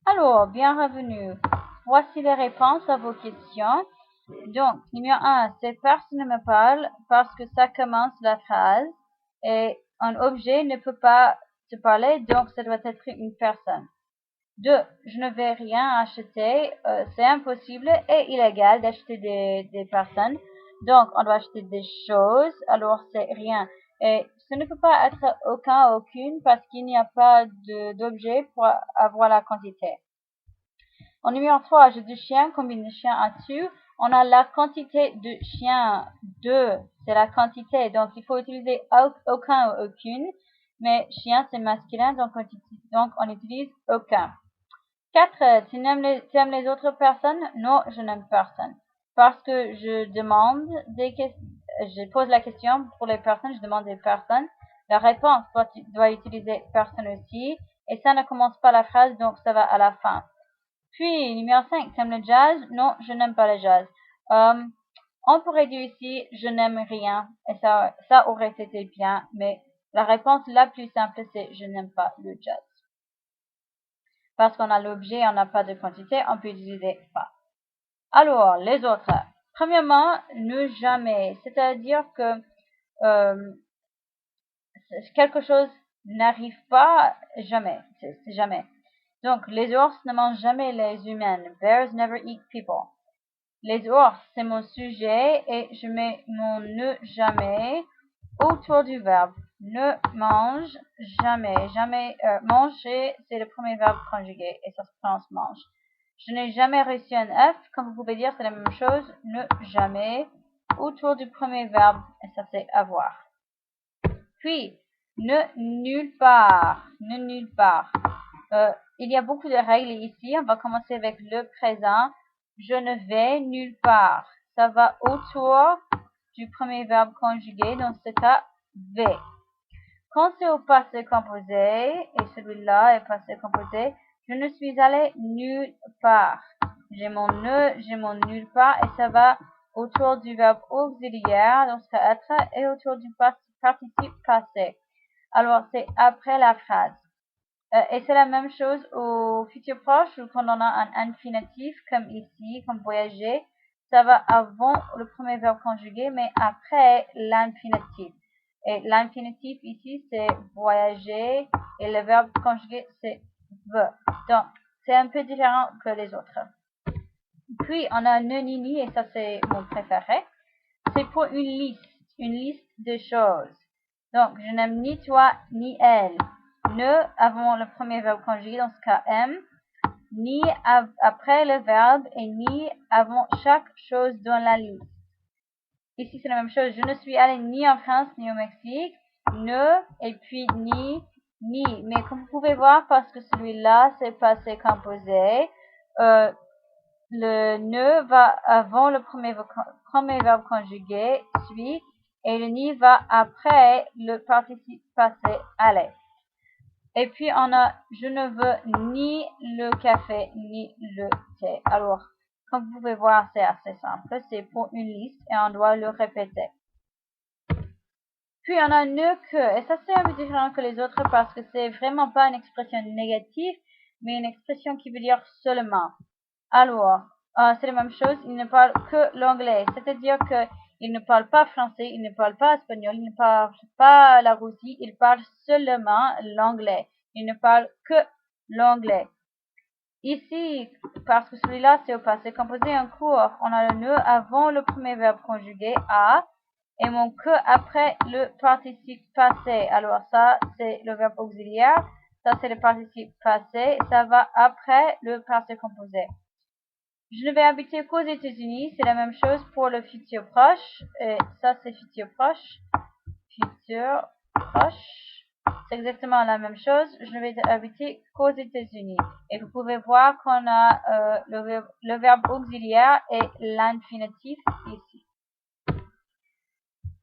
Alors, bienvenue. Voici les réponses à vos questions. Donc, numéro 1, cette personne me parle parce que ça commence la phrase et un objet ne peut pas se parler, donc ça doit être une personne. 2, je ne vais rien acheter, c'est impossible et illégal d'acheter des personnes. Donc, on doit acheter des choses, alors c'est rien. Et ce ne peut pas être aucun, aucune, parce qu'il n'y a pas d'objet pour avoir la quantité. En numéro 3, j'ai 2 chiens, combien de chiens as-tu? On a la quantité de chiens, 2, c'est la quantité, donc il faut utiliser aucun ou aucune, mais chien c'est masculin, donc on utilise aucun. 4. Tu aimes les autres personnes? Non, je n'aime personne. Parce que je pose la question pour les personnes, je demande des personnes. La réponse doit utiliser personne aussi. Et ça ne commence pas la phrase, donc ça va à la fin. Puis, numéro 5, tu aimes le jazz? Non, je n'aime pas le jazz. On pourrait dire ici, je n'aime rien. Et ça aurait été bien, mais la réponse la plus simple, c'est je n'aime pas le jazz. Parce qu'on a l'objet, on n'a pas de quantité, on peut utiliser pas. Alors, les autres. Premièrement, ne jamais. C'est-à-dire que quelque chose n'arrive pas jamais. C'est jamais. Donc, les ours ne mangent jamais les humains. Bears never eat people. Les ours, c'est mon sujet et je mets mon ne jamais autour du verbe. Ne mange jamais. Jamais. Manger, c'est le premier verbe conjugué et ça se prononce mange. Je n'ai jamais reçu un F. Comme vous pouvez dire, c'est la même chose. Ne jamais autour du premier verbe et ça c'est avoir. Puis, ne nulle part. Ne nulle part. Il y a beaucoup de règles ici. On va commencer avec le présent. Je ne vais nulle part. Ça va autour du premier verbe conjugué. Dans ce cas, vais. Quand c'est au passé composé, et celui-là est passé composé, je ne suis allé nulle part. J'ai mon ne, j'ai mon nulle part, et ça va autour du verbe auxiliaire, dans ce cas être, et autour du participe passé. Alors, c'est après la phrase. Et c'est la même chose au futur proche, ou quand on a un infinitif, comme ici, comme voyager, ça va avant le premier verbe conjugué, mais après l'infinitif. Et l'infinitif ici, c'est voyager, et le verbe conjugué, c'est veut. Donc, c'est un peu différent que les autres. Puis, on a ne, ni, ni, et ça, c'est mon préféré. C'est pour une liste de choses. Donc, je n'aime ni toi, ni elle. Ne avant le premier verbe conjugué, dans ce cas M, ni après le verbe et ni avant chaque chose dans la liste. Ici, c'est la même chose. Je ne suis allée ni en France ni au Mexique. Ne et puis ni. Mais comme vous pouvez voir, parce que celui-là, c'est passé composé, le ne va avant le premier verbe conjugué, suis, et le ni va après le participe passé, aller. Et puis, on a je ne veux ni le café ni le thé. Alors, comme vous pouvez voir, c'est assez simple. C'est pour une liste et on doit le répéter. Puis, on a ne que. Et ça, c'est un peu différent que les autres parce que c'est vraiment pas une expression négative, mais une expression qui veut dire seulement. Alors, c'est la même chose. Il ne parle que l'anglais. C'est-à-dire qu'il ne parle pas français, il ne parle pas espagnol, il ne parle pas la Russie, il parle seulement l'anglais. Il ne parle que l'anglais. Ici, parce que celui-là, c'est au passé composé en cours, on a le ne avant le premier verbe conjugué à et mon que après le participe passé. Alors ça, c'est le verbe auxiliaire. Ça, c'est le participe passé. Ça va après le passé composé. Je ne vais habiter qu'aux États-Unis. C'est la même chose pour le futur proche. Et ça, c'est futur proche. Futur proche. C'est exactement la même chose. Je ne vais habiter qu'aux États-Unis. Et vous pouvez voir qu'on a le verbe auxiliaire et l'infinitif ici.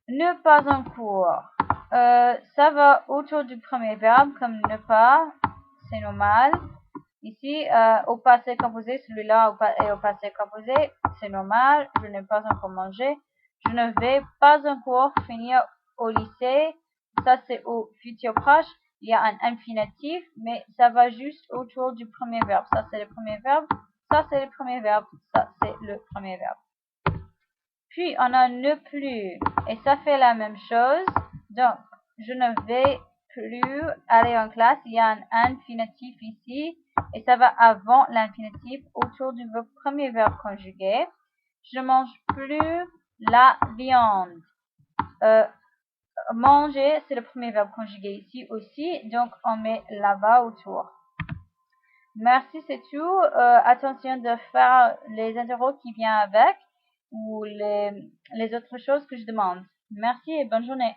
Ne pas en cours. Ça va autour du premier verbe comme ne pas. C'est normal. Ici, au passé composé, celui-là est au passé composé, c'est normal, je n'ai pas encore mangé. Je ne vais pas encore finir au lycée, ça c'est au futur proche. il y a un infinitif, mais ça va juste autour du premier verbe. Ça, c'est le premier verbe. Ça, c'est le premier verbe. Ça, c'est le premier verbe. Puis, on a ne plus. Et ça fait la même chose. Donc, je ne vais plus aller en classe. Il y a un infinitif ici. Et ça va avant l'infinitif autour du premier verbe conjugué. Je ne mange plus la viande. Manger, c'est le premier verbe conjugué ici aussi. Donc, on met là-bas autour. Merci, c'est tout. Attention de faire les interros qui viennent avec ou les autres choses que je demande. Merci et bonne journée.